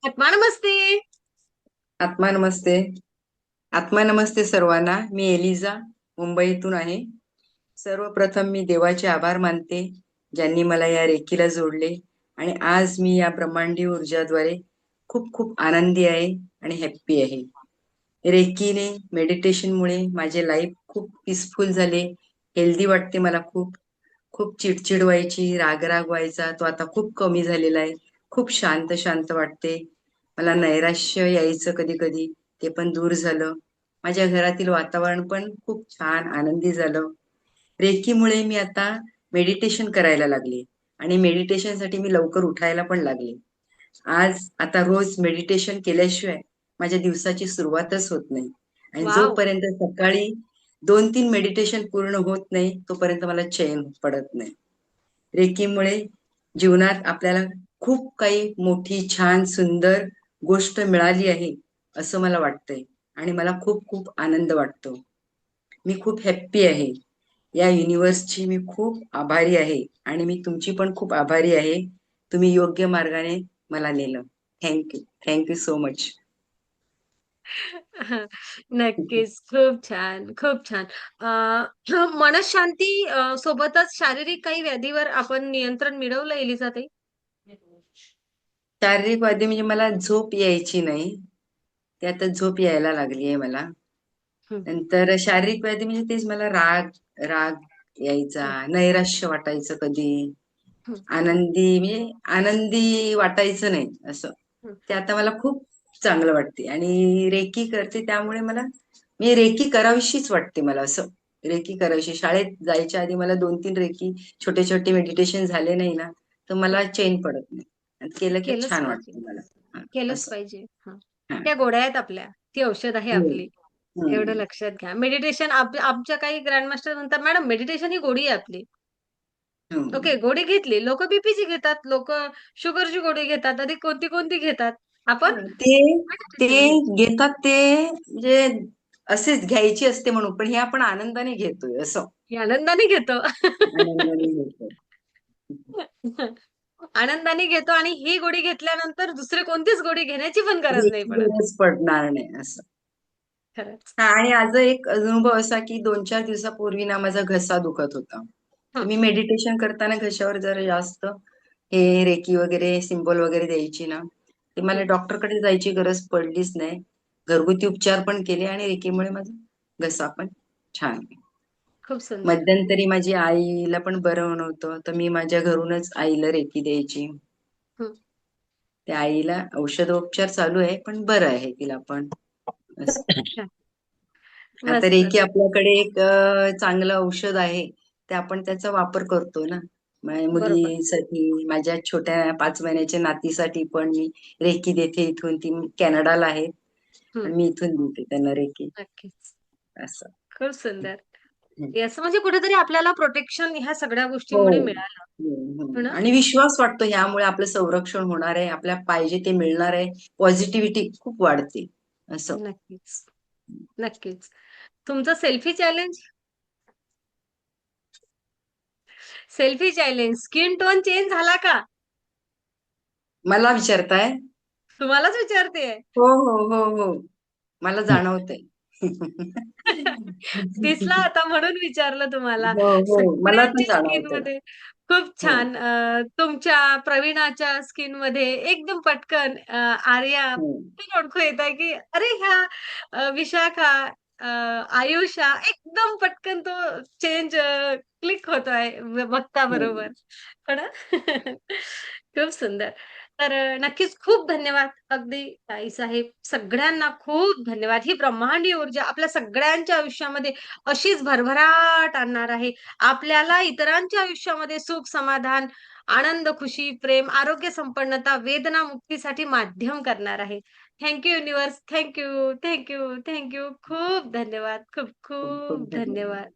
आत्मा नमस्ते. आत्मा नमस्ते. आत्मा नमस्ते सर्वांना. मी एलिझा मुंबईतून आहे. सर्वप्रथम मी देवाचे आभार मानते, ज्यांनी मला या रेकीला जोडले आणि आज मी या ब्रह्मांडीय ऊर्जाद्वारे खूप खूप आनंदी आहे आणि हॅप्पी आहे. रेकीने मेडिटेशनमुळे माझे लाईफ खूप पीसफुल झाले. हेल्दी वाटते मला खूप. खूप चिडचिड व्हायची, राग व्हायचा, तो आता खूप कमी झालेला आहे. खूप शांत शांत वाटते. मला नैराश्य यायचं कधी कधी, ते पण दूर झालं. माझ्या घरातील वातावरण पण खूप छान आनंदी झालं. रेकीमुळे मी आता मेडिटेशन करायला लागले आणि मेडिटेशनसाठी मी लवकर उठायला पण लागले. आज आता रोज मेडिटेशन केल्याशिवाय माझ्या दिवसाची सुरुवातच होत नाही आणि वाव. जोपर्यंत सकाळी 2-3 मेडिटेशन पूर्ण होत नाही तोपर्यंत मला चैन पडत नाही. रेकीमुळे जीवनात आपल्याला खूप काही मोठी छान सुंदर गोष्ट मिळाली आहे असं मला वाटतंय आणि मला खूप खूप आनंद वाटतो. मी खूप हॅप्पी आहे. या युनिव्हर्सची मी खूप आभारी आहे आणि मी तुमची पण खूप आभारी आहे. तुम्ही योग्य मार्गाने मला नेलं. थँक्यू. Thank you so much. नक्कीच. खूप छान, खूप छान. मनःशांती सोबतच शारीरिक काही व्याधीवर आपण नियंत्रण मिळवलं एलिझाताई? शारीरिक वादी म्हणजे मला झोप यायची नाही. ती आता झोप यायला लागली आहे मला. हं, नंतर शारीरिक व्याधी म्हणजे तेच मला राग राग यायचा, हं, नैराश्य वाटायचं कधी, हं, आनंदी वाटायचं नाही असं. हं. ते आता मला खूप चांगलं वाटते आणि रेकी करते त्यामुळे मला मी रेकी करावीशीच वाटते मला असं. रेकी करावीशी. शाळेत जायच्या आधी मला 2-3 रेकी छोटे छोटे मेडिटेशन झाले नाही ना, तर मला चैन पडत नाही. आणि केलं की केलंच छान पाहिजे. वाटतं मला. हा, केलंच असं. पाहिजे. हां. हा. त्या गोळ्या आहेत आपल्या. ती औषध आहे हम्म. आपली. एवढं हम्म. लक्षात घ्या. मेडिटेशन आमच्या काही ग्रँडमास्टर म्हणतात, "मॅडम मेडिटेशन ही गोळी आहे आपली." ओके, हम्म. गोळी घेतली. लोकं बीपीची घेतात, लोकं शुगरची गोळी घेतात, आणि कोणती घेतात. आपण ते ते मेडिटेशन घ्यायची. घेतात ते म्हणजे असेच घ्यायची असते म्हणून, पण हे आपण आनंदाने घेतोय असं. हे आनंदाने घेतो. आनंदाने घेतो. आनंदाने घेतो आणि ही गोळी घेतल्यानंतर दुसरी कोणतीच गोळी घेण्याची पण गरज नाही घ्यायची पडत. गरज पडणार नाही असं. खरंच. हा, आणि आज एक अनुभव असा की 2-4 दिवसापूर्वी ना माझा घसा दुखत होता. तर हं, मी मेडिटेशन करताना घशावर जरा जास्त हे रेकी वगैरे सिंबल वगैरे द्यायची ना, ते मला हं. डॉक्टरकडे जायची गरज पडलीच नाही. घरगुती उपचार पण केले आणि रेकीमुळे माझा घसा पण छान. खूप सुंदर. मध्यंतरी माझी आईला पण बरं नव्हतं, तर मी माझ्या घरूनच आईला रेकी द्यायची. हं. त्या आईला औषधोपचार चालू आहे, पण बरं आहे तिला पण. असं. छान. आता मस्त. रेकी आपल्याकडे एक चांगलं औषध आहे. ते आपण त्याचा वापर करतो ना. माझ्या बरोबर. मुलीसाठी, माझ्या छोट्या 5 महिन्याच्या नातीसाठी पण मी रेकी देते इथून. ती कॅनडाला आहे हं. आणि मी इथून देते त्यांना रेकी नक्कीच. असं. खूप सुंदर. हं. हे असं म्हणजे कुठेतरी आपल्याला प्रोटेक्शन ह्या सगळ्या हो. गोष्टींमुळे मिळालं. हो ना? आणि विश्वास वाटतो ह्यामुळे आपलं संरक्षण होणार आहे. आपल्याला पाहिजे ते मिळणार आहे. पॉझिटिव्हिटी खूप वाढते असं. नक्कीच. नक्कीच. तुमचं selfie challenge skin tone change झाला का? मला विचारताय? तुम्हालाच विचारतेय. हो, हो, हो, हो. मला जाणवतंय. दिसला आता म्हणून विचारलं तुम्हाला. हो, हो. मला पण सगळ्यांच्या जाणवतंय. स्किनमध्ये खूप हो. छान. तुमच्या, प्रवीणाच्या स्किनमध्ये एकदम पटकन आर्या हो. पटकन ओळखू येत आहे, की अरे ह्या विशाखा, अ, आयुषा एकदम पटकन तो चेंज क्लिक होतोय बघता हो. बरोबर. हो ना? खूप सुंदर. तर नक्कीच खूप धन्यवाद. अगदी ताईसाहेब, सगळ्यांना खूप धन्यवाद. ही ब्रह्मांडीय ऊर्जा आपल्या सगळ्यांच्या आयुष्यामध्ये अशीच भरभराट आणणार आहे. आपल्याला इतरांच्या आयुष्यामध्ये सुख, समाधान, आनंद, खुशी, प्रेम, आरोग्य, संपन्नता, वेदना मुक्तीसाठी माध्यम करणार आहे. Thank universe. थँक यू, खूप खूप खूप खूप धन्यवाद. धन्यवाद.